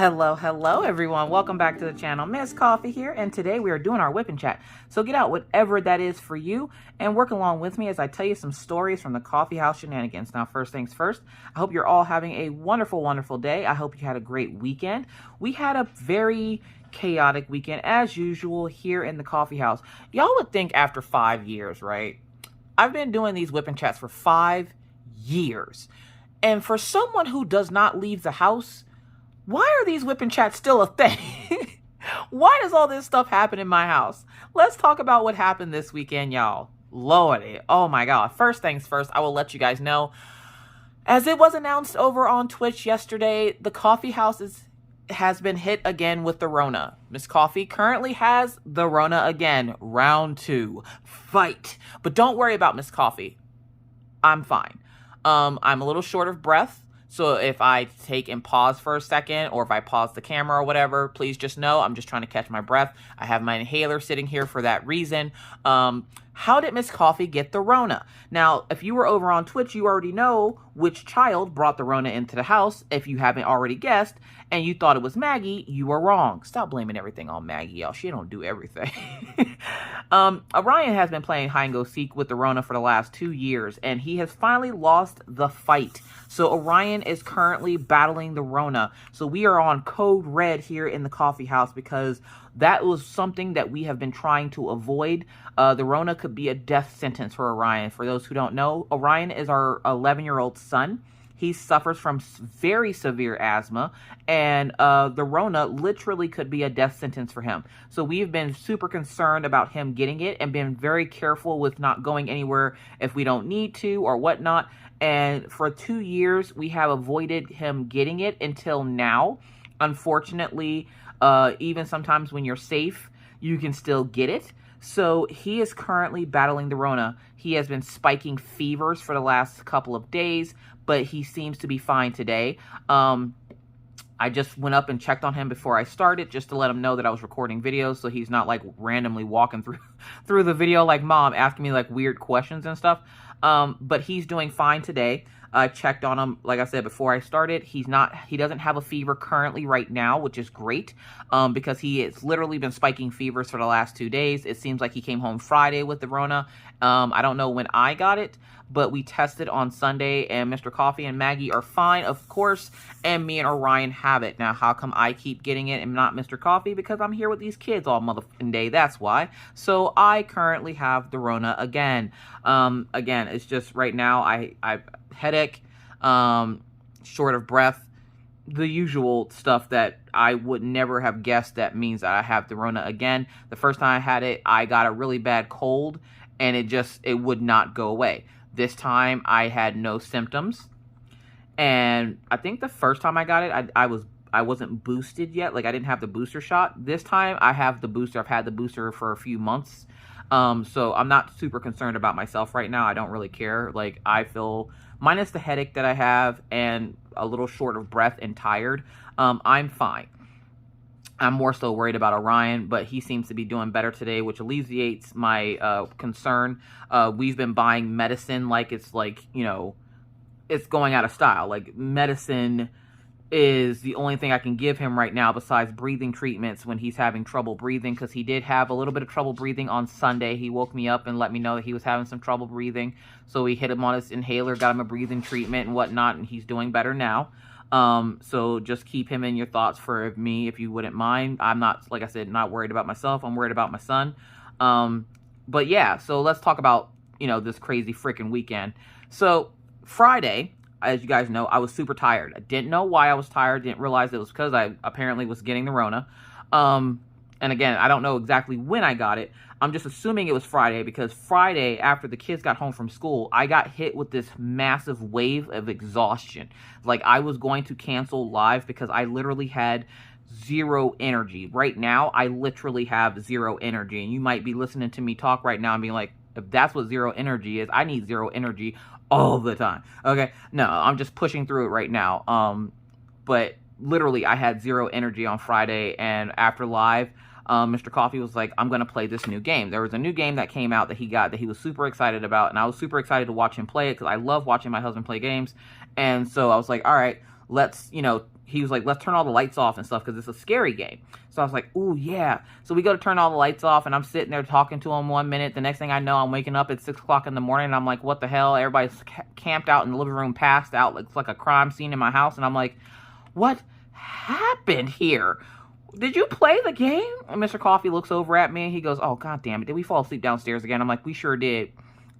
Hello everyone. Welcome back to the channel. Miss Coffee here, and today we are doing our whip and chat. So get out whatever that is for you and work along with me as I tell you some stories from the coffee house shenanigans. Now, first things first, I hope you're all having a wonderful day. I hope you had a great weekend. We had a very chaotic weekend as usual here in the coffee house. Y'all would think after 5 years, right? I've been doing these whip and chats for 5 years. And for someone who does not leave the house, why are these whip and chats still a thing? Why does all this stuff happen in my house? Let's talk about what happened this weekend, y'all. Lordy, oh my God. First things first, I will let you guys know, as it was announced over on Twitch yesterday, the coffee house has been hit again with the Rona. Miss Coffee currently has the Rona again. Round 2. Fight. But don't worry about Miss Coffee. I'm fine. I'm a little short of breath. So if I take and pause for a second, or if I pause the camera or whatever, please just know I'm just trying to catch my breath. I have my inhaler sitting here for that reason. How did Miss Coffee get the Rona? Now, if you were over on Twitch, you already know which child brought the Rona into the house. If you haven't already guessed, and you thought it was Maggie, you were wrong. Stop blaming everything on Maggie, y'all. She don't do everything. Orion has been playing hide-and-go-seek with the Rona for the last 2 years, and he has finally lost the fight. So Orion is currently battling the Rona. So we are on code red here in the coffee house because that was something that we have been trying to avoid. The Rona could be a death sentence for Orion. For those who don't know, Orion is our 11-year-old son. He suffers from very severe asthma, and the Rona literally could be a death sentence for him. So we've been super concerned about him getting it and been very careful with not going anywhere if we don't need to or whatnot. And for 2 years, we have avoided him getting it until now. Unfortunately, even sometimes when you're safe, you can still get it. So he is currently battling the Rona. He has been spiking fevers for the last couple of days, but he seems to be fine today. I just went up and checked on him before I started just to let him know that I was recording videos, so he's not like randomly walking through the video like mom asking me like weird questions and stuff. But he's doing fine today. I checked on him, like I said, before I started. He doesn't have a fever currently right now, which is great, because he has literally been spiking fevers for the last 2 days. It seems like he came home Friday with the Rona. I don't know when I got it, but we tested on Sunday, and Mr. Coffee and Maggie are fine, of course, and me and Orion have it. Now, how come I keep getting it and not Mr. Coffee? Because I'm here with these kids all motherfucking day, that's why. So I currently have the Rona again. Again, it's just right now, I headache, short of breath, the usual stuff that I would never have guessed that means that I have the Rona again. The first time I had it, I got a really bad cold, and it would not go away. This time, I had no symptoms, and I think the first time I got it, I wasn't boosted yet. Like, I didn't have the booster shot. This time, I have the booster. I've had the booster for a few months, so I'm not super concerned about myself right now. I don't really care. Like, I feel, minus the headache that I have and a little short of breath and tired, I'm fine. I'm more so worried about Orion, but he seems to be doing better today, which alleviates my concern. We've been buying medicine like it's like, you know, it's going out of style. Like, medicine is the only thing I can give him right now besides breathing treatments when he's having trouble breathing, because he did have a little bit of trouble breathing on Sunday. He woke me up and let me know that he was having some trouble breathing. So we hit him on his inhaler, got him a breathing treatment and whatnot, and he's doing better now. So just keep him in your thoughts for me, if you wouldn't mind. I'm not, like I said, not worried about myself. I'm worried about my son. But yeah, so let's talk about, you know, this crazy freaking weekend. So Friday, as you guys know, I was super tired. I didn't know why I was tired. Didn't realize it was because I apparently was getting the Rona. And again, I don't know exactly when I got it. I'm just assuming it was Friday, because Friday, after the kids got home from school, I got hit with this massive wave of exhaustion. Like, I was going to cancel live because I literally had zero energy. Right now, I literally have zero energy. And you might be listening to me talk right now and being like, if that's what zero energy is, I need zero energy all the time. Okay? No, I'm just pushing through it right now. But literally, I had zero energy on Friday, and after live, Mr. Coffee was like, I'm going to play this new game. There was a new game that came out that he got that he was super excited about, and I was super excited to watch him play it because I love watching my husband play games. And so I was like, all right, let's, he was like, let's turn all the lights off and stuff because it's a scary game. So I was like, ooh, yeah. So we go to turn all the lights off, and I'm sitting there talking to him 1 minute. The next thing I know, I'm waking up at 6 o'clock in the morning, and I'm like, what the hell? Everybody's camped out in the living room, passed out. It's like a crime scene in my house. And I'm like, what happened here? Did you play the game? And Mr. Coffee looks over at me, and he goes, oh, God damn it. Did we fall asleep downstairs again? I'm like, we sure did.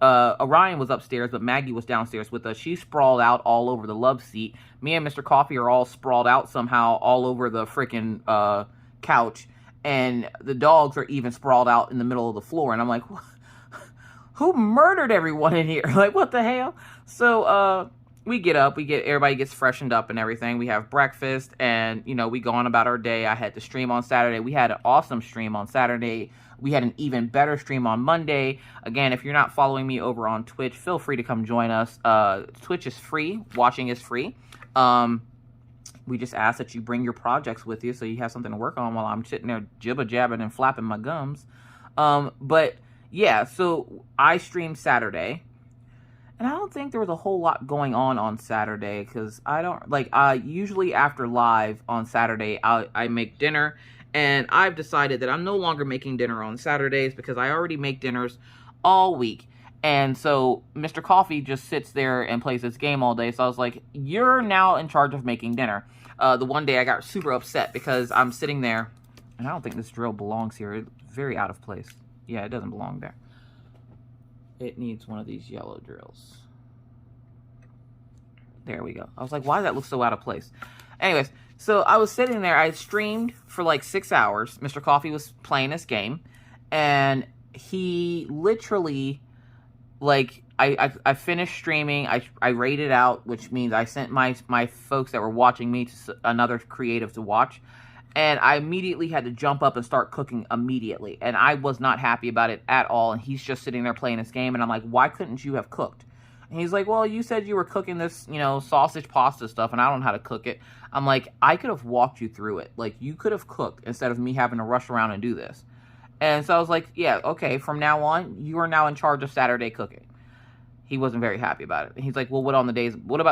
Orion was upstairs, but Maggie was downstairs with us. She sprawled out all over the love seat. Me and Mr. Coffee are all sprawled out somehow all over the freaking couch. And the dogs are even sprawled out in the middle of the floor. And I'm like, who murdered everyone in here? Like, what the hell? So, we get up, everybody gets freshened up and everything. We have breakfast, and, we go on about our day. I had to stream on Saturday. We had an awesome stream on Saturday. We had an even better stream on Monday. Again, if you're not following me over on Twitch, feel free to come join us. Twitch is free. Watching is free. We just ask that you bring your projects with you so you have something to work on while I'm sitting there jibber-jabbing and flapping my gums. But, yeah, so I streamed Saturday. And I don't think there was a whole lot going on Saturday because usually after live on Saturday, I make dinner. And I've decided that I'm no longer making dinner on Saturdays because I already make dinners all week. And so Mr. Coffee just sits there and plays this game all day. So I was like, you're now in charge of making dinner. The one day I got super upset because I'm sitting there. And I don't think this drill belongs here. It's very out of place. Yeah, it doesn't belong there. It needs one of these yellow drills. There we go. I was like, why does that look so out of place? Anyways, so I was sitting there. I streamed for like 6 hours. Mr. Coffee was playing this game. And he literally, like, I finished streaming. I rated out, which means I sent my folks that were watching me to another creative to watch. And I immediately had to jump up and start cooking immediately. And I was not happy about it at all. And he's just sitting there playing this game. And I'm like, why couldn't you have cooked? And he's like, well, you said you were cooking this, sausage pasta stuff, and I don't know how to cook it. I'm like, I could have walked you through it. Like, you could have cooked instead of me having to rush around and do this. And so I was like, yeah, okay, from now on, you are now in charge of Saturday cooking. He wasn't very happy about it. And he's like, well, what about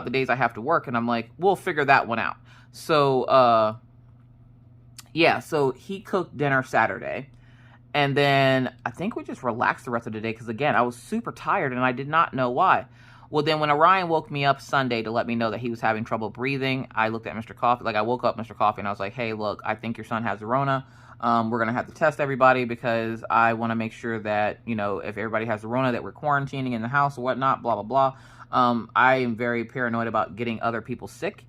the days I have to work? And I'm like, we'll figure that one out. So, yeah, so he cooked dinner Saturday. And then I think we just relaxed the rest of the day because, again, I was super tired and I did not know why. Well, then when Orion woke me up Sunday to let me know that he was having trouble breathing, I looked at Mr. Coffee. Like, I woke up Mr. Coffee and I was like, hey, look, I think your son has the Rona. We're going to have to test everybody because I want to make sure that, if everybody has the Rona, that we're quarantining in the house or whatnot, blah, blah, blah. I am very paranoid about getting other people sick.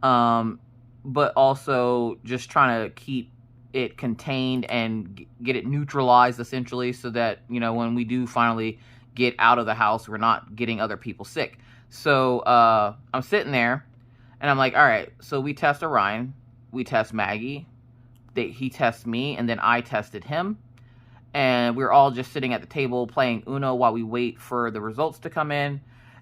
But also just trying to keep it contained and get it neutralized, essentially, so that, when we do finally get out of the house, we're not getting other people sick. So I'm sitting there and I'm like, all right, so we test Orion, we test Maggie, he tests me, and then I tested him, and we're all just sitting at the table playing Uno while we wait for the results to come in.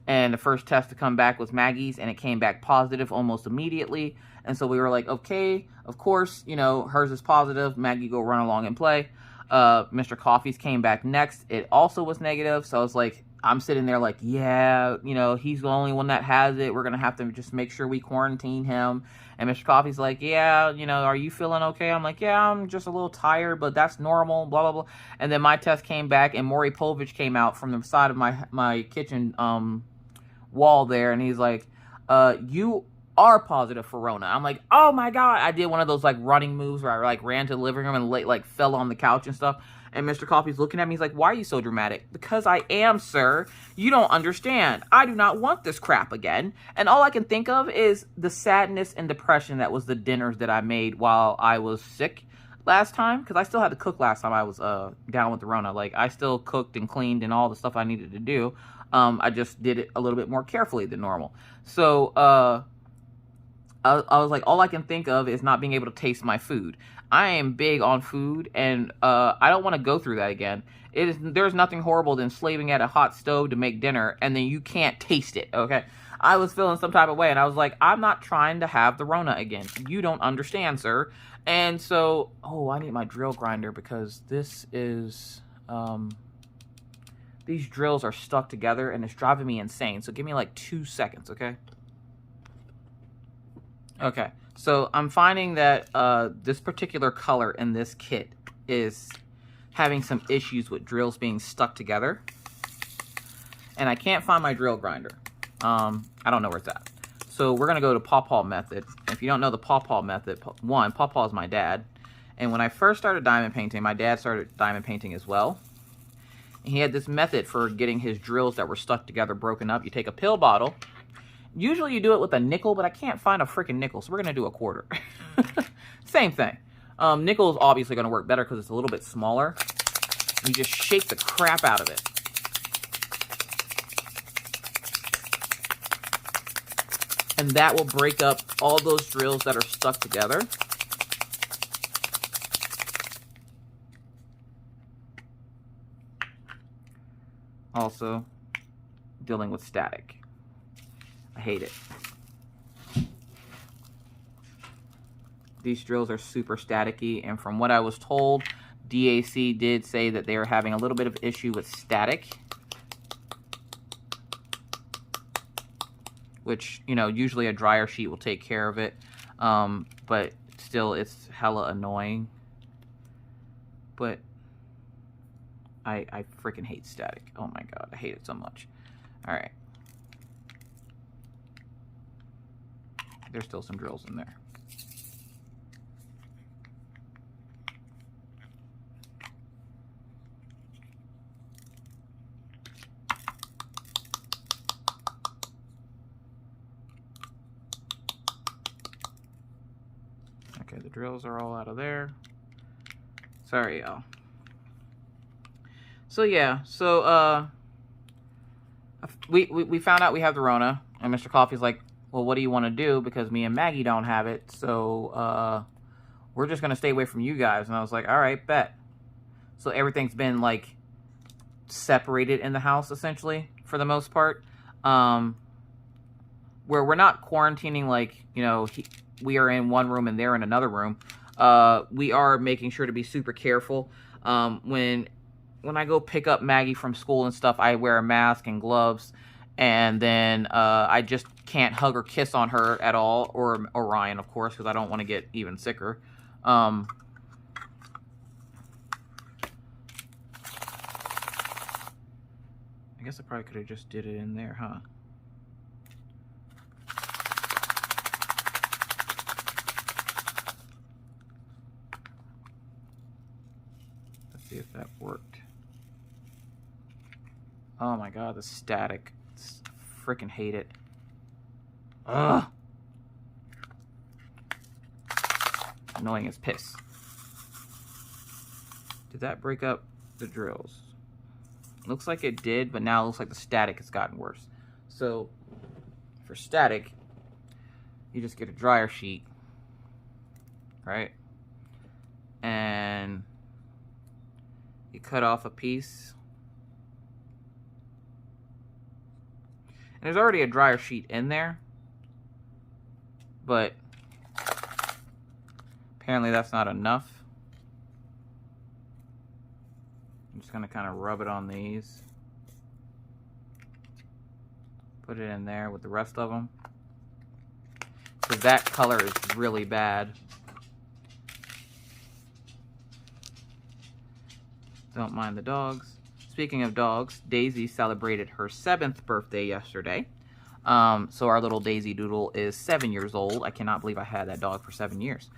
And the first test to come back was Maggie's, and it came back positive almost immediately. And so we were like, okay, of course, hers is positive. Maggie, go run along and play. Mr. Coffee's came back next. It also was negative. So I was like, I'm sitting there like, yeah, he's the only one that has it. We're going to have to just make sure we quarantine him. And Mr. Coffee's like, yeah, are you feeling okay? I'm like, yeah, I'm just a little tired, but that's normal, blah, blah, blah. And then my test came back, and Maury Povich came out from the side of my kitchen wall there, and he's like, you are positive for Rona. I'm like, oh my God. I did one of those like running moves where I ran to the living room and like fell on the couch and stuff. And Mr. Coffee's looking at me. He's like, why are you so dramatic? Because I am, sir. You don't understand. I do not want this crap again. And all I can think of is the sadness and depression that was the dinners that I made while I was sick last time. Because I still had to cook last time I was down with the Rona. Like, I still cooked and cleaned and all the stuff I needed to do. I just did it a little bit more carefully than normal. So, I was like, all I can think of is not being able to taste my food. I am big on food, and I don't want to go through that again. There's nothing horrible than slaving at a hot stove to make dinner, and then you can't taste it, okay? I was feeling some type of way, and I was like, I'm not trying to have the Rona again. You don't understand, sir. And so, I need my drill grinder because this is, these drills are stuck together, and it's driving me insane. So give me like 2 seconds, okay? Okay, so I'm finding that this particular color in this kit is having some issues with drills being stuck together. And I can't find my drill grinder. I don't know where it's at. So we're going to go to pawpaw method. If you don't know the pawpaw method, one, pawpaw is my dad. And when I first started diamond painting, my dad started diamond painting as well. And he had this method for getting his drills that were stuck together broken up. You take a pill bottle. Usually you do it with a nickel, but I can't find a freaking nickel, so we're going to do a quarter. Same thing. Nickel is obviously going to work better because it's a little bit smaller. You just shake the crap out of it. And that will break up all those drills that are stuck together. Also, dealing with static. I hate it. These drills are super staticky, and from what I was told, DAC did say that they are having a little bit of issue with static. Which, you know, usually a dryer sheet will take care of it. But still, it's hella annoying. But I freaking hate static. Oh my god, I hate it so much. Alright. There's still some drills in there. Okay, the drills are all out of there. Sorry, y'all. So yeah, so we found out we have the Rona, and Mr. Coffee's like, well, what do you want to do? Because me and Maggie don't have it, so we're just gonna stay away from you guys. And I was like, all right, bet. So everything's been like separated in the house essentially for the most part. Where we're not quarantining, like, you know, we are in one room and they're in another room. We are making sure to be super careful. When I go pick up Maggie from school and stuff, I wear a mask and gloves, and then I just can't hug or kiss on her at all, or Orion, of course, because I don't want to get even sicker. I guess I probably could have just did it in there, huh? See if that worked. Oh my god, the static. Freaking hate it. Ugh. Annoying as piss. Did that break up the drills? Looks like it did, but now it looks like the static has gotten worse. So, for static, you just get a dryer sheet, right? And you cut off a piece. And there's already a dryer sheet in there. But apparently that's not enough. I'm just going to kind of rub it on these. Put it in there with the rest of them. Because that color is really bad. Don't mind the dogs. Speaking of dogs, Daisy celebrated her 7th birthday yesterday. So our little Daisy Doodle is 7 years old. I cannot believe I had that dog for 7 years.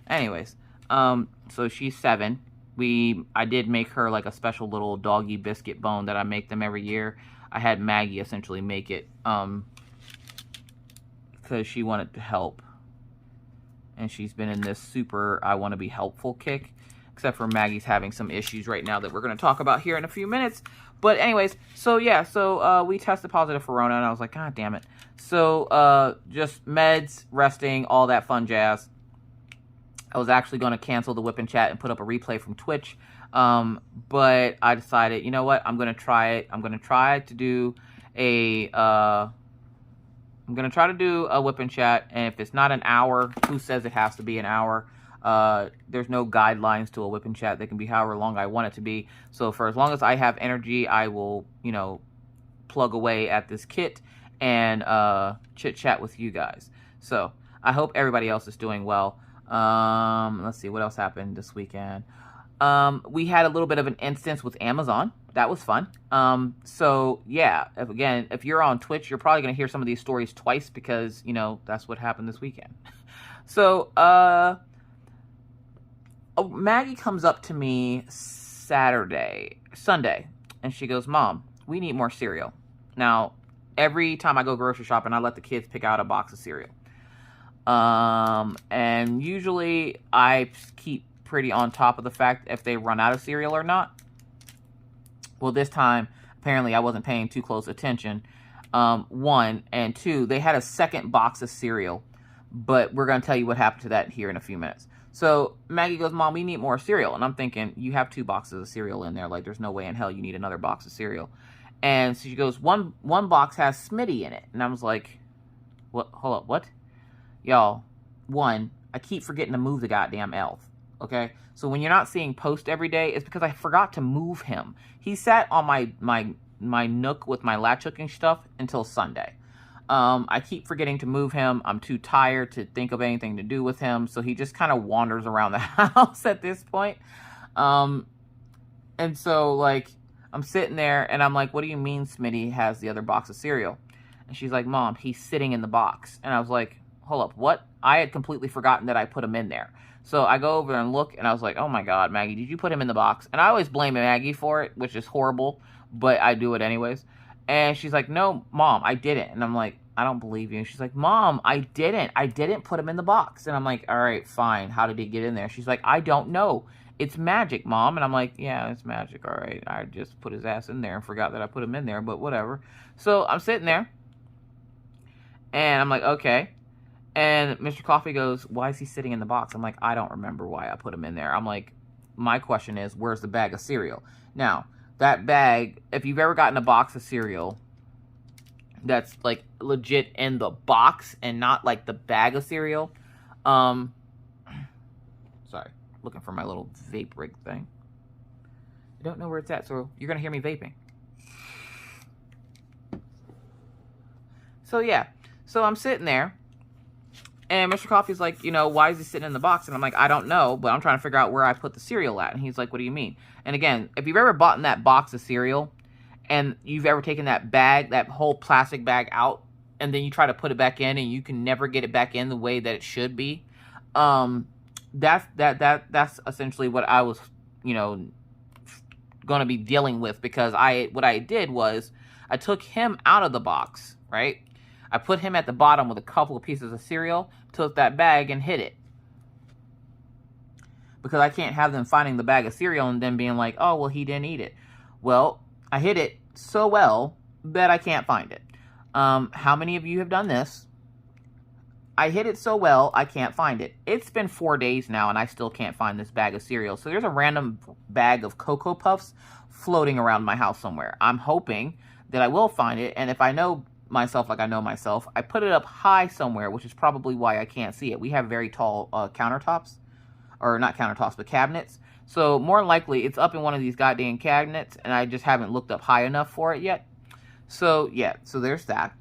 Anyways, so she's 7. I did make her like a special little doggy biscuit bone that I make them every year. I had Maggie essentially make it because she wanted to help. And she's been in this super I want to be helpful kick. Except for Maggie's having some issues right now that we're going to talk about here in a few minutes. But anyways, so yeah, so we tested positive for Rona, and I was like, god damn it. So just meds, resting, all that fun jazz. I was actually going to cancel the whip and chat and put up a replay from Twitch. But I decided, you know what, I'm going to try it. I'm going to try to do a whip and chat, and if it's not an hour, who says it has to be an hour? There's no guidelines to a whip and chat. They can be however long I want it to be. So for as long as I have energy, I will, you know, plug away at this kit and chit chat with you guys. So I hope everybody else is doing well. Let's see what else happened this weekend. We had a little bit of an instance with Amazon. That was fun. So yeah, if you're on Twitch, you're probably going to hear some of these stories twice because, you know, that's what happened this weekend. So, Maggie comes up to me Sunday, and she goes, Mom, we need more cereal. Now, every time I go grocery shopping, I let the kids pick out a box of cereal. And usually I keep pretty on top of the fact if they run out of cereal or not. Well, this time, apparently I wasn't paying too close attention. One, and two, they had a second box of cereal, but we're going to tell you what happened to that here in a few minutes. So Maggie goes, Mom, we need more cereal. And I'm thinking, you have 2 boxes of cereal in there. Like, there's no way in hell you need another box of cereal. And so she goes, one box has Smitty in it. And I was like, what? Hold up, what? Y'all, one, I keep forgetting to move the goddamn elf. Okay? So when you're not seeing Post every day, it's because I forgot to move him. He sat on my nook with my latch hooking stuff until Sunday. I keep forgetting to move him. I'm too tired to think of anything to do with him. So he just kind of wanders around the house at this point. And so, like, I'm sitting there and I'm like, what do you mean Smitty has the other box of cereal? And she's like, Mom, he's sitting in the box. And I was like, hold up, what? I had completely forgotten that I put him in there. So I go over and look and I was like, oh my God, Maggie, did you put him in the box? And I always blame Maggie for it, which is horrible, but I do it anyways. And she's like, no, Mom, I didn't. And I'm like, I don't believe you. And she's like, Mom, I didn't put him in the box. And I'm like, all right, fine. How did he get in there? She's like, I don't know. It's magic, Mom. And I'm like, yeah, it's magic. All right. I just put his ass in there and forgot that I put him in there, but whatever. So I'm sitting there and I'm like, okay. And Mr. Coffee goes, why is he sitting in the box? I'm like, I don't remember why I put him in there. I'm like, my question is, where's the bag of cereal? Now, that bag, if you've ever gotten a box of cereal that's like legit in the box and not like the bag of cereal, sorry, looking for my little vape rig thing. I don't know where it's at, so you're gonna hear me vaping. So yeah, so I'm sitting there and Mr. Coffee's like, you know, why is he sitting in the box? And I'm like, I don't know, but I'm trying to figure out where I put the cereal at. And he's like, what do you mean? And again, if you've ever bought in that box of cereal and you've ever taken that bag, that whole plastic bag out, and then you try to put it back in and you can never get it back in the way that it should be, that's essentially what I was, you know, going to be dealing with, because what I did was I took him out of the box, right? I put him at the bottom with a couple of pieces of cereal, took that bag and hid it. Because I can't have them finding the bag of cereal and then being like, oh, well, he didn't eat it. Well, I hid it so well that I can't find it. How many of you have done this? I hid it so well, I can't find it. It's been 4 days now and I still can't find this bag of cereal. So there's a random bag of Cocoa Puffs floating around my house somewhere. I'm hoping that I will find it, and if I know myself like I know myself, I put it up high somewhere, which is probably why I can't see it. We have very tall countertops, or not countertops, but cabinets. So more likely it's up in one of these goddamn cabinets, and I just haven't looked up high enough for it yet. So yeah, so there's that.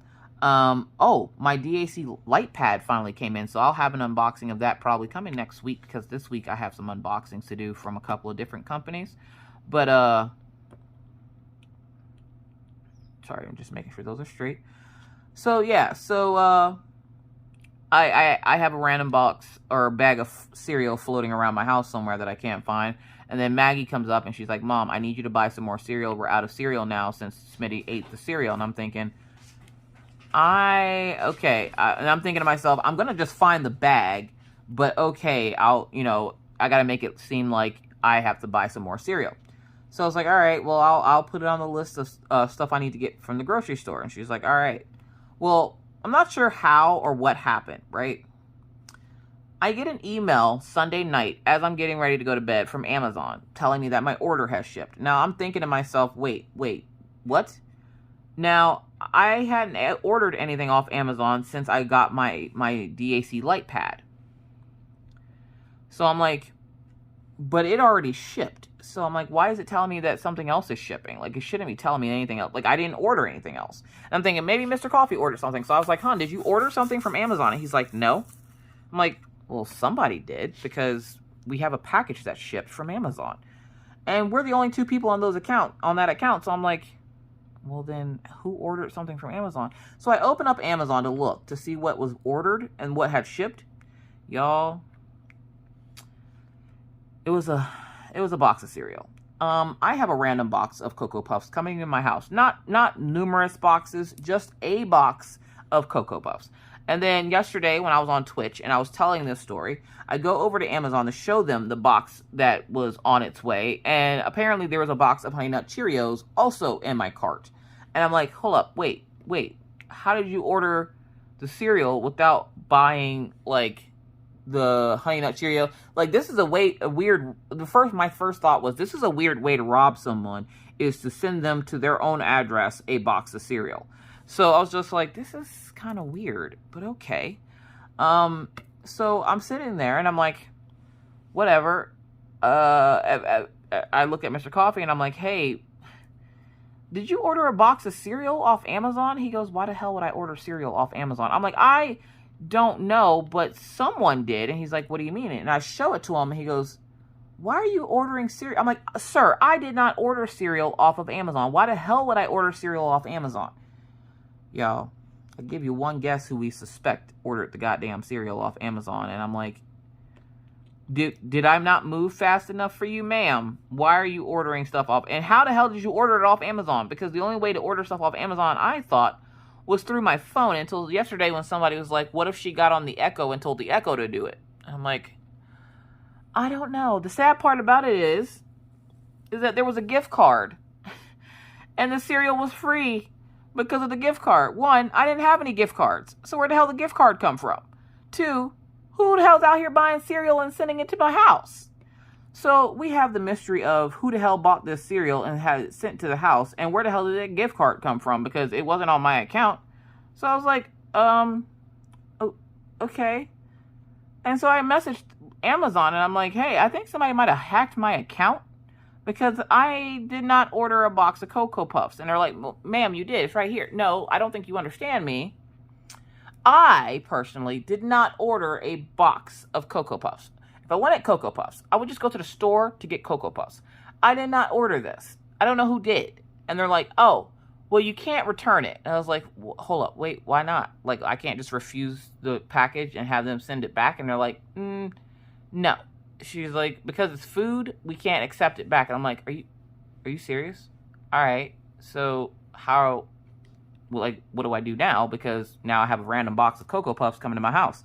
Oh, my DAC light pad finally came in, so I'll have an unboxing of that probably coming next week, because this week I have some unboxings to do from a couple of different companies. But sorry, I'm just making sure those are straight. So yeah, so I have a random box or a bag of cereal floating around my house somewhere that I can't find. And then Maggie comes up and she's like, Mom, I need you to buy some more cereal. We're out of cereal now since Smitty ate the cereal. And I'm thinking, and I'm thinking to myself, I'm going to just find the bag, but okay, I got to make it seem like I have to buy some more cereal. So I was like, all right, well, I'll put it on the list of stuff I need to get from the grocery store. And she's like, all right. Well, I'm not sure how or what happened, right? I get an email Sunday night as I'm getting ready to go to bed from Amazon telling me that my order has shipped. Now, I'm thinking to myself, wait, what? Now, I hadn't ordered anything off Amazon since I got my DAC light pad. So I'm like, but it already shipped. So I'm like, why is it telling me that something else is shipping? Like, it shouldn't be telling me anything else. Like, I didn't order anything else. And I'm thinking, maybe Mr. Coffee ordered something. So I was like, did you order something from Amazon? And he's like, no. I'm like, well, somebody did, because we have a package that's shipped from Amazon. And we're the only 2 people on that account. So I'm like, well, then who ordered something from Amazon? So I open up Amazon to look to see what was ordered and what had shipped. Y'all, it was a box of cereal. I have a random box of Cocoa Puffs coming in my house. Not numerous boxes, just a box of Cocoa Puffs. And then yesterday when I was on Twitch and I was telling this story, I go over to Amazon to show them the box that was on its way. And apparently there was a box of Honey Nut Cheerios also in my cart. And I'm like, hold up, wait. How did you order the cereal without buying, like, the Honey Nut Cheerio? Like, this is my first thought was, this is a weird way to rob someone, is to send them to their own address a box of cereal. So I was just like, this is kind of weird, but okay. So I'm sitting there and I'm like, whatever. I look at Mr. Coffee and I'm like, hey, did you order a box of cereal off Amazon? He goes, why the hell would I order cereal off Amazon? I'm like, I don't know, but someone did. And he's like, what do you mean? And I show it to him and he goes, why are you ordering cereal? I'm like, sir, I did not order cereal off of Amazon. Why the hell would I order cereal off Amazon? Y'all, I'll give you one guess who we suspect ordered the goddamn cereal off Amazon. And I'm like, did I not move fast enough for you, ma'am? Why are you ordering stuff off? And how the hell did you order it off Amazon? Because the only way to order stuff off Amazon, I thought, was through my phone, until yesterday when somebody was like, what if she got on the Echo and told the Echo to do it? And I'm like, I don't know. The sad part about it is that there was a gift card and the cereal was free because of the gift card. 1, I didn't have any gift cards. So where the hell did the gift card come from? 2, who the hell's out here buying cereal and sending it to my house? So we have the mystery of who the hell bought this cereal and had it sent to the house, and where the hell did that gift card come from, because it wasn't on my account. So I was like, okay. And so I messaged Amazon and I'm like, hey, I think somebody might have hacked my account, because I did not order a box of Cocoa Puffs. And they're like, well, ma'am, you did. It's right here. No, I don't think you understand me. I personally did not order a box of Cocoa Puffs. If I wanted Cocoa Puffs, I would just go to the store to get Cocoa Puffs. I did not order this. I don't know who did. And they're like, oh, well, you can't return it. And I was like, hold up, wait, why not? Like, I can't just refuse the package and have them send it back? And they're like, no. She's like, because it's food, we can't accept it back. And I'm like, are you serious? All right, so what do I do now? Because now I have a random box of Cocoa Puffs coming to my house.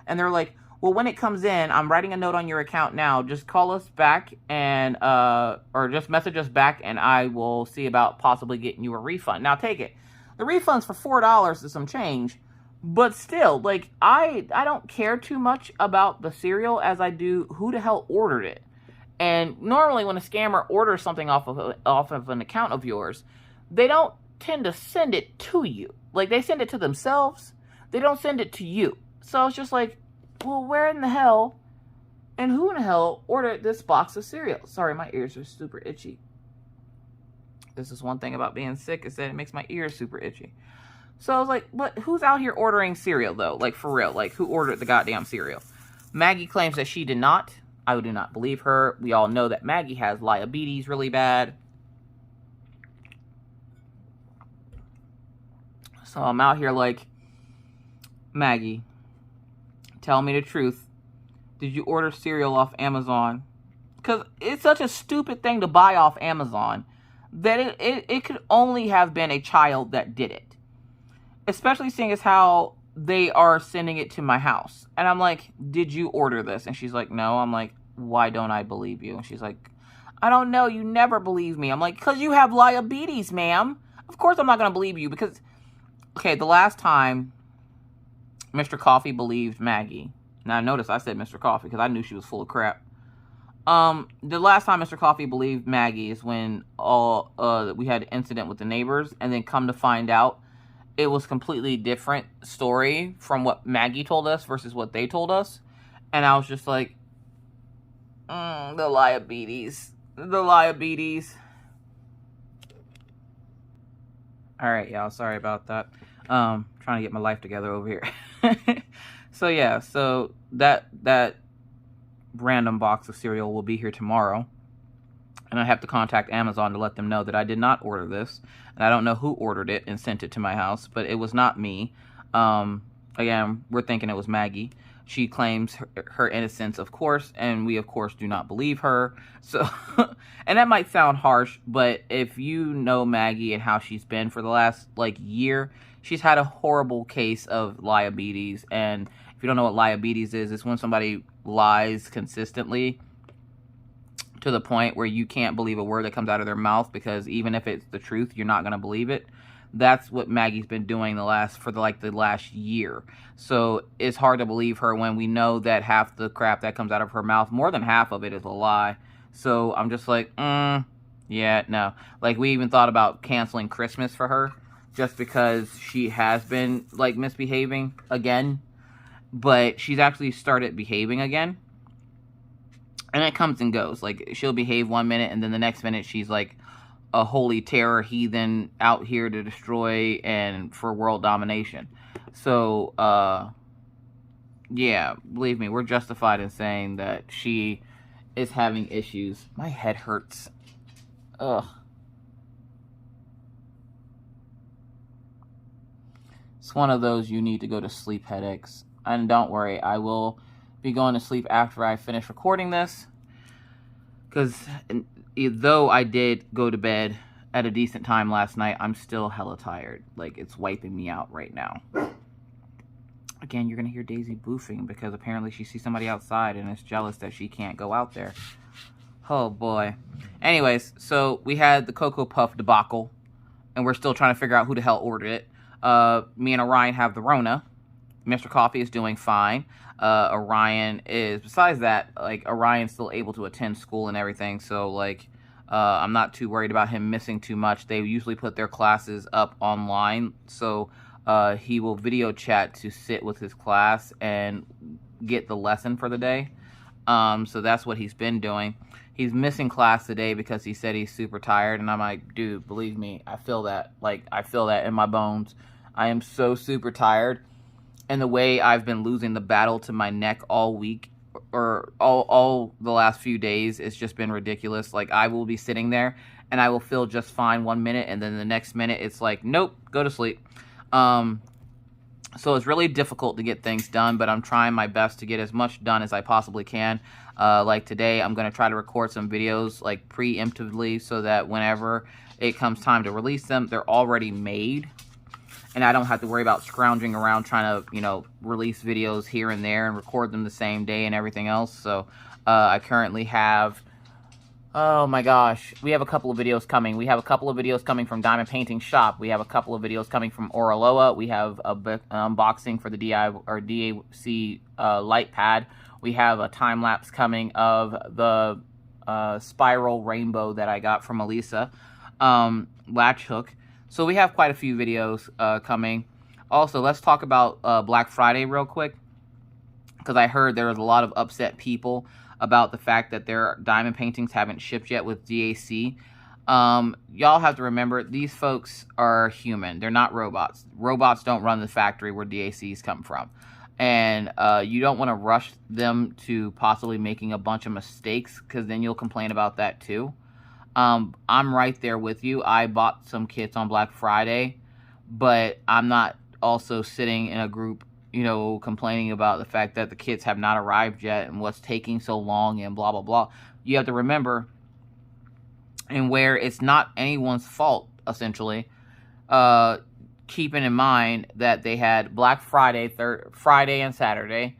And they're like, well, when it comes in, I'm writing a note on your account now. Just call us back and, or just message us back, and I will see about possibly getting you a refund. Now, take it. The refund's for $4 and some change, but still, like, I don't care too much about the cereal as I do who the hell ordered it. And normally when a scammer orders something off of an account of yours, they don't tend to send it to you. Like, they send it to themselves. They don't send it to you. So it's just like, well, where in the hell and who in the hell ordered this box of cereal? Sorry, my ears are super itchy. This is one thing about being sick, is that it makes my ears super itchy. So I was like, but who's out here ordering cereal, though? Like, for real. Like, who ordered the goddamn cereal? Maggie claims that she did not. I do not believe her. We all know that Maggie has diabetes really bad. So I'm out here like, Maggie, tell me the truth. Did you order cereal off Amazon? Because it's such a stupid thing to buy off Amazon that it could only have been a child that did it. Especially seeing as how they are sending it to my house. And I'm like, did you order this? And she's like, no. I'm like, why don't I believe you? And she's like, I don't know. You never believe me. I'm like, because you have diabetes, ma'am. Of course I'm not going to believe you, because, okay, the last time Mr. Coffee believed Maggie. Now, notice I said Mr. Coffee because I knew she was full of crap. The last time Mr. Coffee believed Maggie is when we had an incident with the neighbors, and then come to find out it was completely different story from what Maggie told us versus what they told us. And I was just like, the diabetes. The diabetes. All right, y'all. Sorry about that. Trying to get my life together over here. So yeah, so that random box of cereal will be here tomorrow. And I have to contact Amazon to let them know that I did not order this. And I don't know who ordered it and sent it to my house, but it was not me. Again, we're thinking it was Maggie. She claims her innocence, of course, and we, of course, do not believe her. So, and that might sound harsh, but if you know Maggie and how she's been for the last, year, she's had a horrible case of diabetes. And if you don't know what diabetes is, it's when somebody lies consistently to the point where you can't believe a word that comes out of their mouth, because even if it's the truth, you're not going to believe it. That's what Maggie's been doing the last year. So it's hard to believe her when we know that half the crap that comes out of her mouth, more than half of it, is a lie. So I'm just like, yeah, no. Like, we even thought about canceling Christmas for her just because she has been, misbehaving again. But she's actually started behaving again. And it comes and goes. Like, she'll behave one minute, and then the next minute she's like a holy terror heathen out here to destroy and for world domination. So, yeah, believe me, we're justified in saying that she is having issues. My head hurts. Ugh. It's one of those you need to go to sleep headaches. And don't worry, I will be going to sleep after I finish recording this, because though I did go to bed at a decent time last night, I'm still hella tired. Like, it's wiping me out right now. Again, you're gonna hear Daisy boofing because apparently she sees somebody outside and is jealous that she can't go out there. Oh boy. Anyways, so we had the Cocoa Puff debacle, and we're still trying to figure out who the hell ordered it. Me and Orion have the Rona. Mr. Coffee is doing fine. Orion is, besides that, Orion's still able to attend school and everything, so, I'm not too worried about him missing too much. They usually put their classes up online, so he will video chat to sit with his class and get the lesson for the day. So that's what he's been doing. He's missing class today because he said he's super tired, and I'm like, dude, believe me, I feel that. I feel that in my bones. I am so super tired. And the way I've been losing the battle to my neck all week, or all the last few days, it's just been ridiculous. I will be sitting there, and I will feel just fine one minute, and then the next minute, it's like, nope, go to sleep. So it's really difficult to get things done, but I'm trying my best to get as much done as I possibly can. Today, I'm going to try to record some videos, preemptively, so that whenever it comes time to release them, they're already made. And I don't have to worry about scrounging around trying to, release videos here and there and record them the same day and everything else. So, I currently have, oh my gosh, we have a couple of videos coming. We have a couple of videos coming from Diamond Painting Shop. We have a couple of videos coming from Oraloa. We have a unboxing for the DAC light pad. We have a time-lapse coming of the spiral rainbow that I got from Elisa, latch hook. So we have quite a few videos coming. Also, let's talk about Black Friday real quick, because I heard there was a lot of upset people about the fact that their diamond paintings haven't shipped yet with DAC. Y'all have to remember, these folks are human. They're not robots. Robots don't run the factory where DACs come from. And you don't want to rush them to possibly making a bunch of mistakes, because then you'll complain about that too. I'm right there with you. I bought some kits on Black Friday, but I'm not also sitting in a group, complaining about the fact that the kits have not arrived yet and what's taking so long and blah, blah, blah. You have to remember, and where it's not anyone's fault, essentially, keeping in mind that they had Black Friday, Friday and Saturday,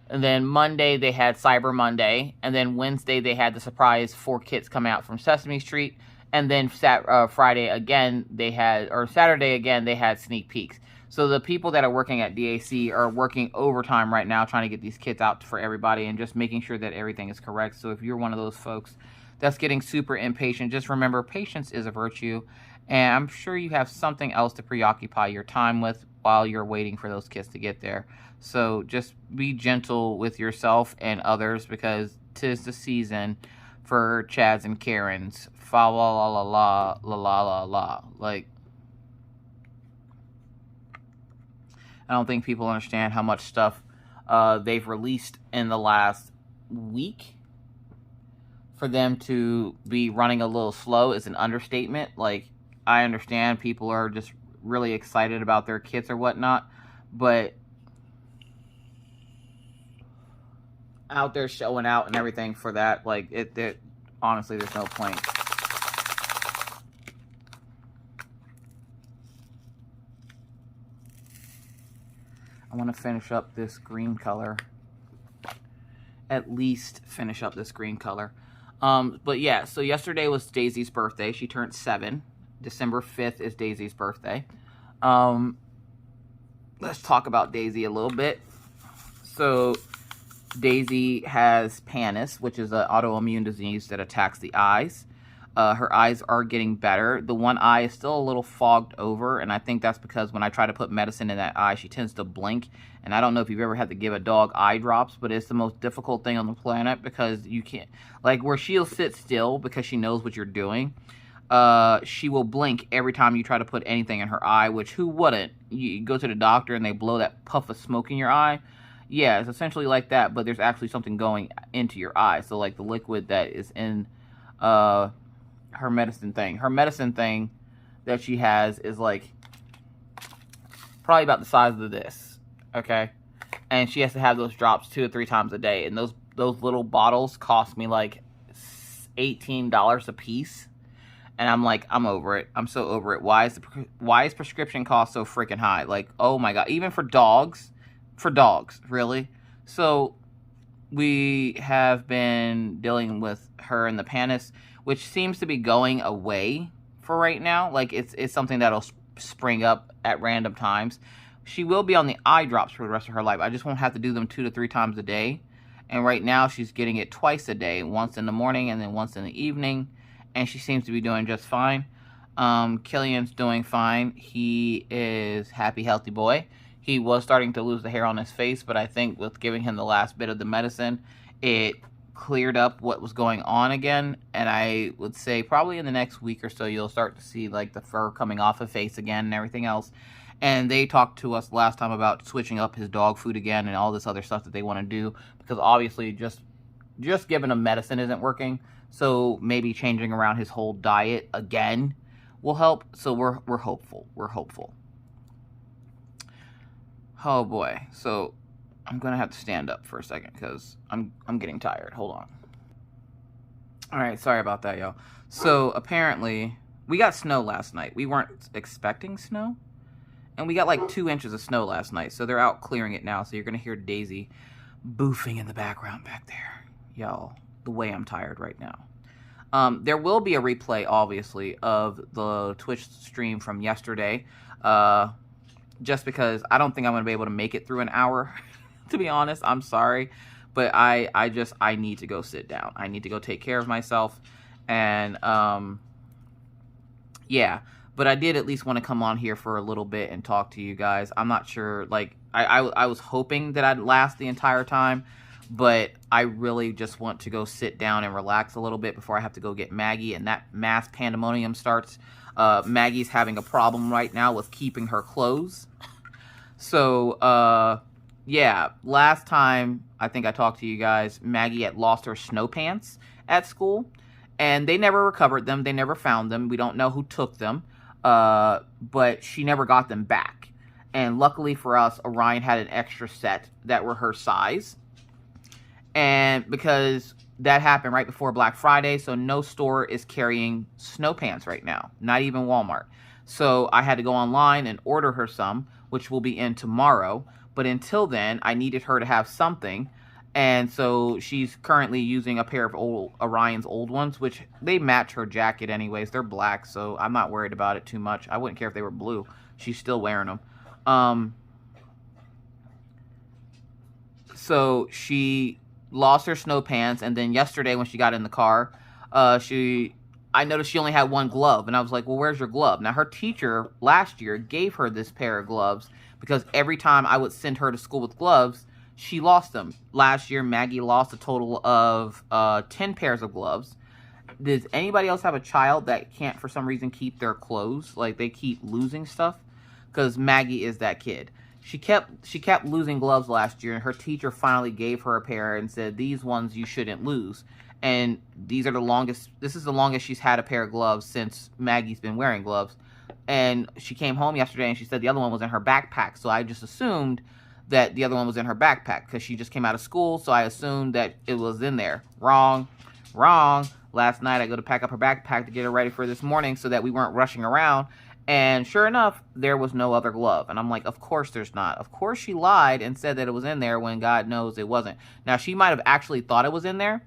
and then Monday they had Cyber Monday, and then Wednesday they had the surprise 4 kits coming out from Sesame Street, and then Friday again they had, or Saturday again they had sneak peeks. So the people that are working at DAC are working overtime right now trying to get these kits out for everybody and just making sure that everything is correct. So if you're one of those folks that's getting super impatient, just remember, patience is a virtue, and I'm sure you have something else to preoccupy your time with while you're waiting for those kits to get there. So just be gentle with yourself and others, because 'tis the season for Chads and Karens. Fa la la la la la la la. I don't think people understand how much stuff they've released in the last week. For them to be running a little slow is an understatement. Like, I understand people are just really excited about their kits or whatnot, but out there showing out and everything for that, like, it honestly, there's no point. I want to finish up this green color. At least finish up this green color. But yeah, so yesterday was Daisy's birthday. She turned 7. December 5th is Daisy's birthday. Let's talk about Daisy a little bit. So Daisy has pannus, which is an autoimmune disease that attacks the eyes. Her eyes are getting better. The one eye is still a little fogged over, and I think that's because when I try to put medicine in that eye, she tends to blink. And I don't know if you've ever had to give a dog eye drops, but it's the most difficult thing on the planet because you can't, like, where she'll sit still because she knows what you're doing. She will blink every time you try to put anything in her eye, which who wouldn't? You go to the doctor and they blow that puff of smoke in your eye. Yeah, it's essentially like that, but there's actually something going into your eye. So, like, the liquid that is in her medicine thing. Her medicine thing that she has is, like, probably about the size of this. Okay, and she has to have those drops 2 or 3 times a day, and those little bottles cost me like $18 a piece, and I'm like, I'm over it. I'm so over it. Why is prescription cost so freaking high? Like, oh my god, even for dogs, really. So we have been dealing with her and the pannus, which seems to be going away for right now. Like, it's something that'll spring up at random times. She will be on the eye drops for the rest of her life. I just won't have to do them 2 to 3 times a day. And right now, she's getting it twice a day. Once in the morning and then once in the evening. And she seems to be doing just fine. Killian's doing fine. He is happy, healthy boy. He was starting to lose the hair on his face. But I think with giving him the last bit of the medicine, it cleared up what was going on again. And I would say probably in the next week or so, you'll start to see, like, the fur coming off his face again and everything else. And they talked to us last time about switching up his dog food again and all this other stuff that they want to do. Because obviously just giving him medicine isn't working. So maybe changing around his whole diet again will help. So we're hopeful. We're hopeful. Oh boy. So I'm going to have to stand up for a second because I'm getting tired. Hold on. Alright, sorry about that, y'all. So apparently we got snow last night. We weren't expecting snow. And we got like 2 inches of snow last night. So they're out clearing it now. So you're going to hear Daisy boofing in the background back there. Y'all, the way I'm tired right now. There will be a replay, obviously, of the Twitch stream from yesterday. Just because I don't think I'm going to be able to make it through an hour. To be honest, I'm sorry. But I need to go sit down. I need to go take care of myself. And, yeah. But I did at least want to come on here for a little bit and talk to you guys. I'm not sure, like, I was hoping that I'd last the entire time, but I really just want to go sit down and relax a little bit before I have to go get Maggie and that mass pandemonium starts. Maggie's having a problem right now with keeping her clothes. So, yeah, last time I think I talked to you guys, Maggie had lost her snow pants at school, and they never recovered them. They never found them. We don't know who took them. But she never got them back. And luckily for us, Orion had an extra set that were her size. And because that happened right before Black Friday, so no store is carrying snow pants right now. Not even Walmart. So I had to go online and order her some, which will be in tomorrow. But until then, I needed her to have something. And so she's currently using a pair of Orion's old ones, which they match her jacket anyways. They're black, so I'm not worried about it too much. I wouldn't care if they were blue. She's still wearing them. So she lost her snow pants, and then yesterday when she got in the car, I noticed she only had one glove, and I was like, well, where's your glove? Now, her teacher last year gave her this pair of gloves because every time I would send her to school with gloves, she lost them. Last year, Maggie lost a total of 10 pairs of gloves. Does anybody else have a child that can't, for some reason, keep their clothes? Like, they keep losing stuff? Because Maggie is that kid. she kept losing gloves last year, and her teacher finally gave her a pair and said, these ones you shouldn't lose. And these are the longest, this is the longest she's had a pair of gloves since Maggie's been wearing gloves. And she came home yesterday and she said the other one was in her backpack. So I just assumed that the other one was in her backpack because she just came out of school. So I assumed that it was in there. Wrong. Last night I go to pack up her backpack to get her ready for this morning so that we weren't rushing around. And sure enough, there was no other glove. And I'm like, of course there's not. Of course she lied and said that it was in there when God knows it wasn't. Now, she might have actually thought it was in there,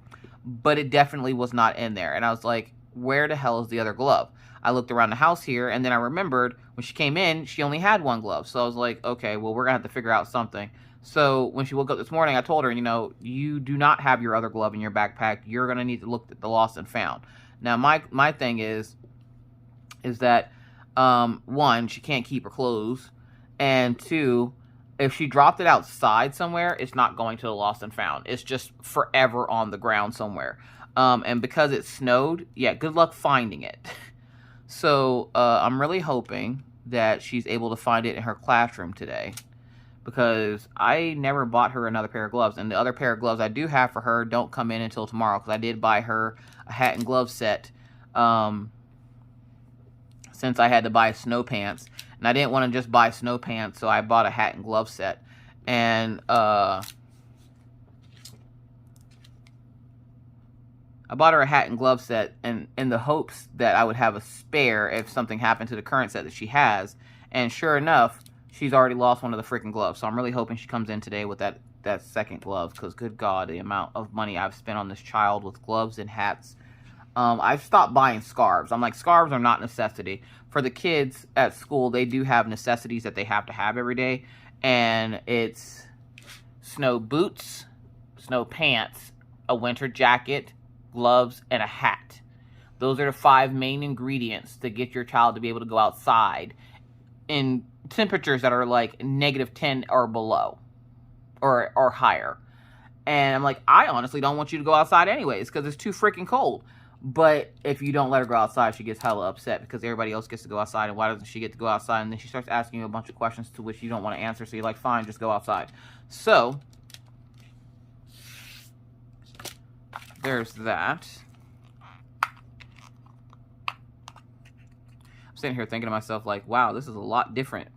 but it definitely was not in there. And I was like, where the hell is the other glove? I looked around the house here, and then I remembered when she came in, she only had one glove. So I was like, okay, well, we're going to have to figure out something. So when she woke up this morning, I told her, you know, you do not have your other glove in your backpack. You're going to need to look at the lost and found. Now, my thing is that, one, she can't keep her clothes. And two, if she dropped it outside somewhere, it's not going to the lost and found. It's just forever on the ground somewhere. And because it snowed, yeah, good luck finding it. So I'm really hoping that she's able to find it in her classroom today. Because I never bought her another pair of gloves. And the other pair of gloves I do have for her don't come in until tomorrow. Because I did buy her a hat and glove set. Since I had to buy snow pants. And I didn't want to just buy snow pants, so I bought a hat and glove set. And I bought her a hat and glove set in the hopes that I would have a spare if something happened to the current set that she has. And sure enough, she's already lost one of the freaking gloves. So I'm really hoping she comes in today with that second glove. Because good God, the amount of money I've spent on this child with gloves and hats. I've stopped buying scarves. I'm like, scarves are not necessity. For the kids at school, they do have necessities that they have to have every day. And it's snow boots, snow pants, a winter jacket, gloves, and a hat. Those are the 5 main ingredients to get your child to be able to go outside in temperatures that are like -10 or below or higher. And I'm like, I honestly don't want you to go outside anyways because it's too freaking cold. But if you don't let her go outside, she gets hella upset because everybody else gets to go outside. And why doesn't she get to go outside? And then she starts asking you a bunch of questions to which you don't want to answer. So you're like, fine, just go outside. So there's that. I'm sitting here thinking to myself, like, wow, this is a lot different.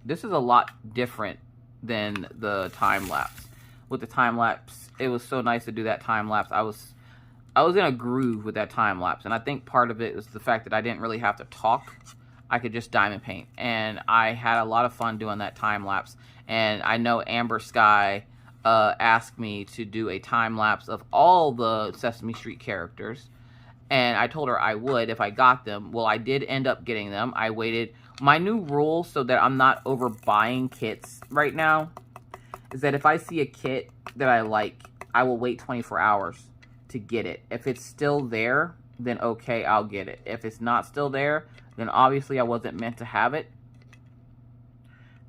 This is a lot different than the time lapse. With the time lapse, it was so nice to do that time lapse. I was in a groove with that time lapse, and I think part of it was the fact that I didn't really have to talk. I could just diamond paint, and I had a lot of fun doing that time lapse. And I know Amber Sky asked me to do a time lapse of all the Sesame Street characters, and I told her I would if I got them. Well, I did end up getting them. I waited. My new rule, so that I'm not overbuying kits right now, is that if I see a kit that I like, I will wait 24 hours to get it. If it's still there, then okay, I'll get it. If it's not still there, then obviously I wasn't meant to have it.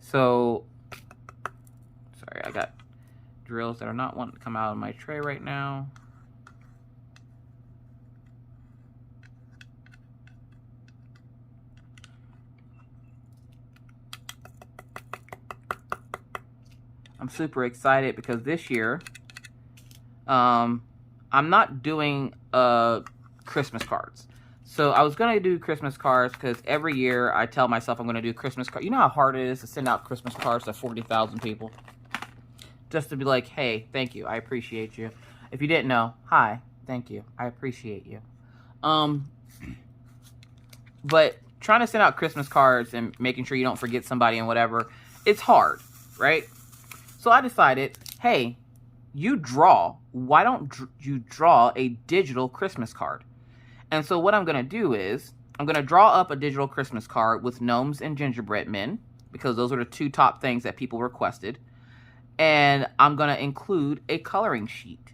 So, sorry, I got drills that are not wanting to come out of my tray right now. I'm super excited because this year, I'm not doing Christmas cards. So I was going to do Christmas cards because every year I tell myself I'm going to do Christmas cards. You know how hard it is to send out Christmas cards to 40,000 people? Just to be like, hey, thank you. I appreciate you. If you didn't know, hi, thank you. I appreciate you. But trying to send out Christmas cards and making sure you don't forget somebody and whatever, it's hard, right? So I decided, hey, you draw. Why don't you draw a digital Christmas card? And so what I'm going to do is I'm going to draw up a digital Christmas card with gnomes and gingerbread men because those are the 2 top things that people requested. And I'm going to include a coloring sheet.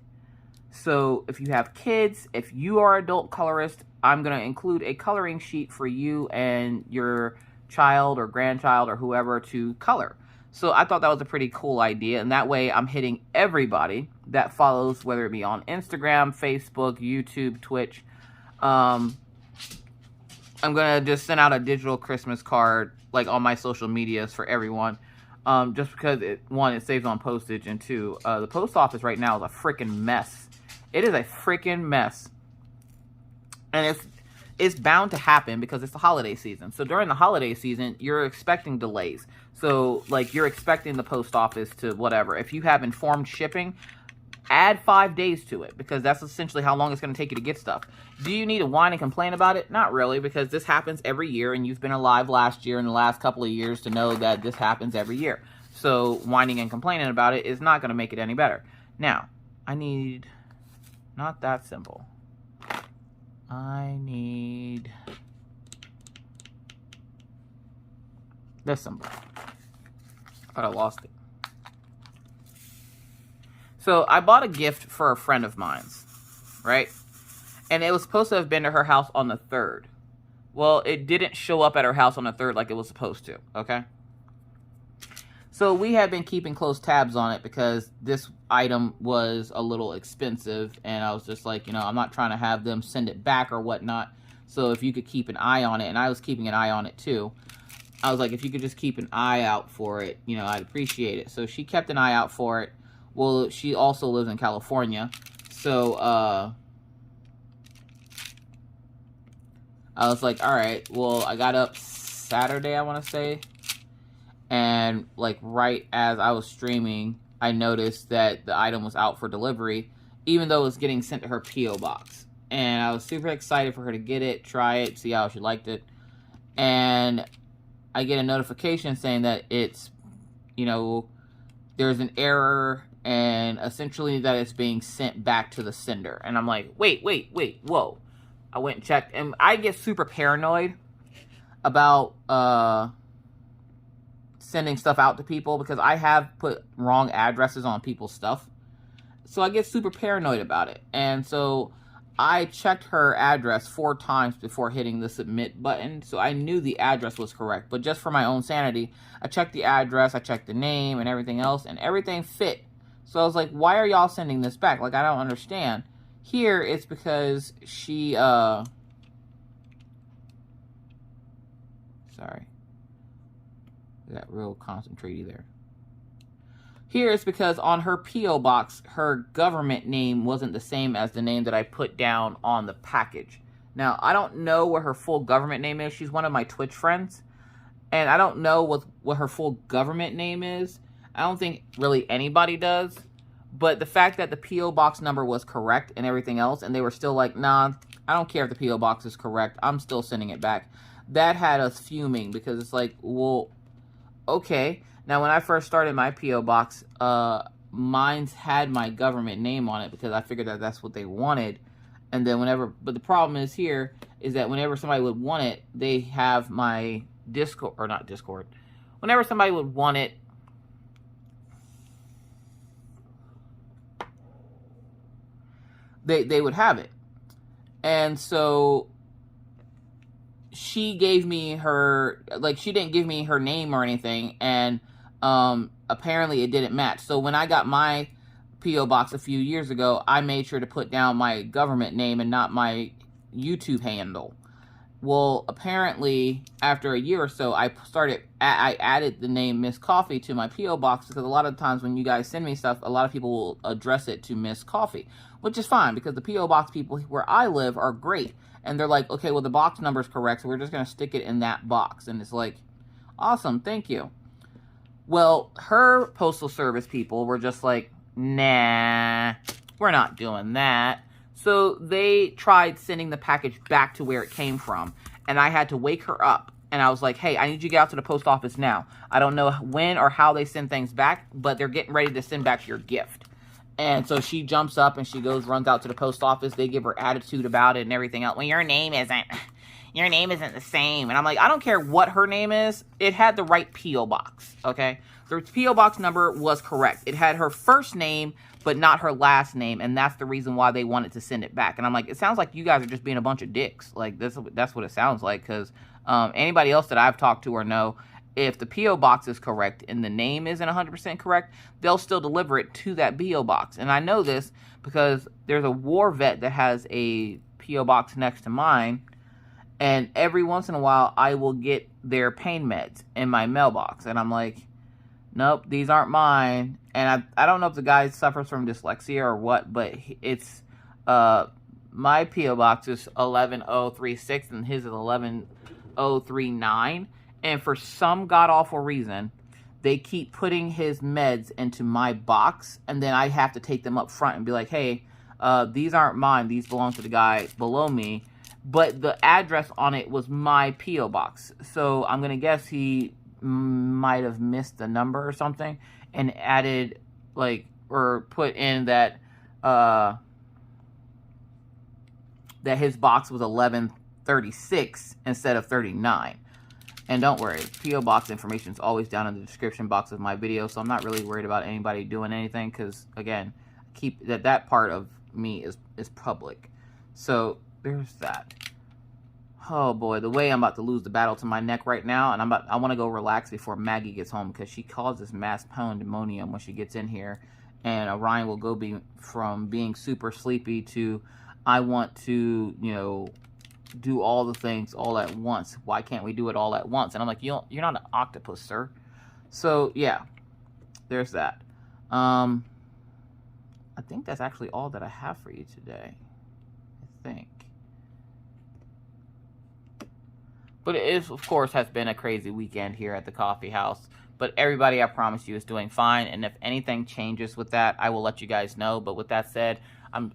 So if you have kids, if you are an adult colorist, I'm going to include a coloring sheet for you and your child or grandchild or whoever to color. So I thought that was a pretty cool idea. And that way I'm hitting everybody that follows, whether it be on Instagram, Facebook, YouTube, Twitch. I'm going to just send out a digital Christmas card, like on my social medias for everyone. Just because, one, it saves on postage, and two, the post office right now is a freaking mess. It is a freaking mess. And it's bound to happen because it's the holiday season. So during the holiday season, you're expecting delays. So, like, you're expecting the post office to whatever. If you have informed shipping, add 5 days to it, because that's essentially how long it's going to take you to get stuff. Do you need to whine and complain about it? Not really, because this happens every year, and you've been alive last year and the last couple of years to know that this happens every year. So whining and complaining about it is not going to make it any better. Now, I need... not that simple. I need this symbol. But I lost it. So I bought a gift for a friend of mine's, right? And it was supposed to have been to her house on the 3rd. Well, it didn't show up at her house on the 3rd like it was supposed to, okay? So we had been keeping close tabs on it because this item was a little expensive, and I was just like, you know, I'm not trying to have them send it back or whatnot. So if you could keep an eye on it, and I was keeping an eye on it too. I was like, if you could just keep an eye out for it, you know, I'd appreciate it. So she kept an eye out for it. Well, she also lives in California. So I was like, all right, well, I got up Saturday, I want to say. And, like, right as I was streaming, I noticed that the item was out for delivery, even though it was getting sent to her P.O. box. And I was super excited for her to get it, try it, see how she liked it. And I get a notification saying that it's, you know, there's an error, and essentially that it's being sent back to the sender. And I'm like, wait, whoa. I went and checked, and I get super paranoid about, sending stuff out to people because I have put wrong addresses on people's stuff. So I get super paranoid about it. And so I checked her address 4 times before hitting the submit button. So I knew the address was correct. But just for my own sanity, I checked the address, I checked the name and everything else, and everything fit. So I was like, why are y'all sending this back? Like, I don't understand. Here, it's because she, sorry. Got real concentrated there. Here it's because on her P.O. box, her government name wasn't the same as the name that I put down on the package. Now, I don't know what her full government name is. She's one of my Twitch friends. And I don't know what her full government name is. I don't think really anybody does. But the fact that the P.O. box number was correct and everything else, and they were still like, nah, I don't care if the P.O. box is correct. I'm still sending it back. That had us fuming because it's like, well, okay. Now, when I first started my P.O. box, mine's had my government name on it because I figured that that's what they wanted. And then but the problem is here is that whenever somebody would want it, they have my Discord, or not Discord. Whenever somebody would want it, they would have it. And so she gave me her, like, she didn't give me her name or anything, and apparently it didn't match. So when I got my P.O. box a few years ago, I made sure to put down my government name and not my YouTube handle. Well, apparently, after a year or so, I added the name Miss Coffee to my P.O. box because a lot of times when you guys send me stuff, a lot of people will address it to Miss Coffee, which is fine because the P.O. box people where I live are great. And they're like, okay, well, the box number is correct, so we're just going to stick it in that box. And it's like, awesome, thank you. Well, her postal service people were just like, nah, we're not doing that. So they tried sending the package back to where it came from. And I had to wake her up. And I was like, hey, I need you to get out to the post office now. I don't know when or how they send things back, but they're getting ready to send back your gift. And so she jumps up and she runs out to the post office. They give her attitude about it and everything else. Well, your name isn't the same. And I'm like, I don't care what her name is. It had the right P.O. box, okay? The P.O. box number was correct. It had her first name, but not her last name. And that's the reason why they wanted to send it back. And I'm like, it sounds like you guys are just being a bunch of dicks. Like, that's what it sounds like. Because anybody else that I've talked to or know, if the P.O. box is correct and the name isn't 100% correct, they'll still deliver it to that P.O. box. And I know this because there's a war vet that has a P.O. box next to mine. And every once in a while, I will get their pain meds in my mailbox. And I'm like, Nope, these aren't mine. And I don't know if the guy suffers from dyslexia or what, but it's my P.O. box is 11036 and his is 11039. And for some god-awful reason, they keep putting his meds into my box, and then I have to take them up front and be like, hey, these aren't mine. These belong to the guy below me. But the address on it was my P.O. box. So I'm going to guess he might have missed the number or something and added, like, or put in that that his box was 1136 instead of 39. And don't worry, P.O. box information is always down in the description box of my video, so I'm not really worried about anybody doing anything because, again, keep that part of me is public. So there's that. Oh boy, the way I'm about to lose the battle to my neck right now, and I want to go relax before Maggie gets home because she causes mass pandemonium when she gets in here, and Orion will go from being super sleepy to I want to, you know, do all the things all at once. Why can't we do it all at once? And I'm like, you're not an octopus, sir. So yeah, there's that. I think that's actually all that I have for you today. I think. But it is, of course, has been a crazy weekend here at the coffee house. But everybody, I promise you, is doing fine. And if anything changes with that, I will let you guys know. But with that said,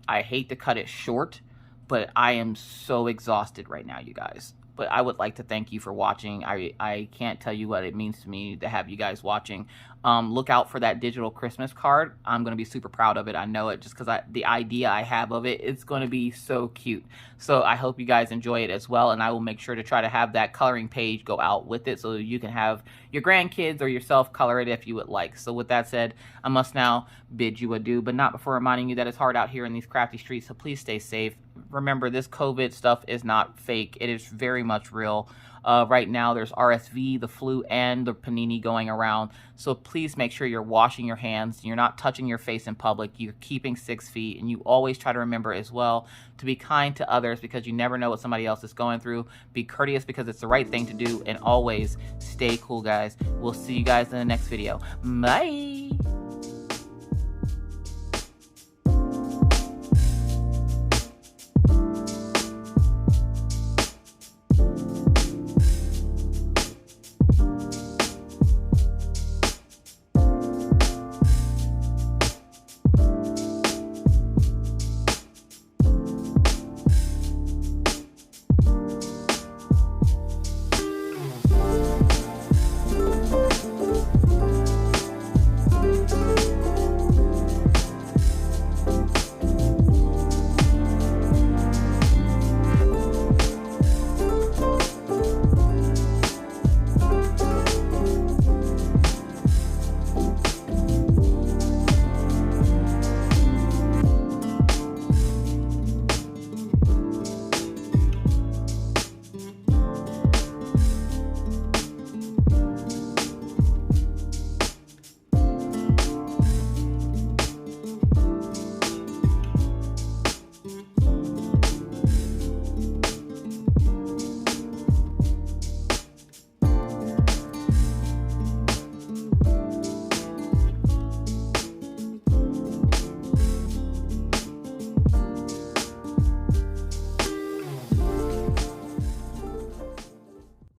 I hate to cut it short, but I am so exhausted right now, you guys. But I would like to thank you for watching. I can't tell you what it means to me to have you guys watching. Look out for that digital Christmas card. I'm going to be super proud of it. I know it just because the idea I have of it, it's going to be so cute. So I hope you guys enjoy it as well. And I will make sure to try to have that coloring page go out with it so you can have your grandkids or yourself color it if you would like. So with that said, I must now bid you adieu, but not before reminding you that it's hard out here in these crafty streets. So please stay safe. Remember, this COVID stuff is not fake. It is very much real. Right now, there's RSV, the flu, and the panini going around. So please make sure you're washing your hands. You're not touching your face in public. You're keeping 6 feet. And you always try to remember as well to be kind to others because you never know what somebody else is going through. Be courteous because it's the right thing to do. And always stay cool, guys. We'll see you guys in the next video. Bye!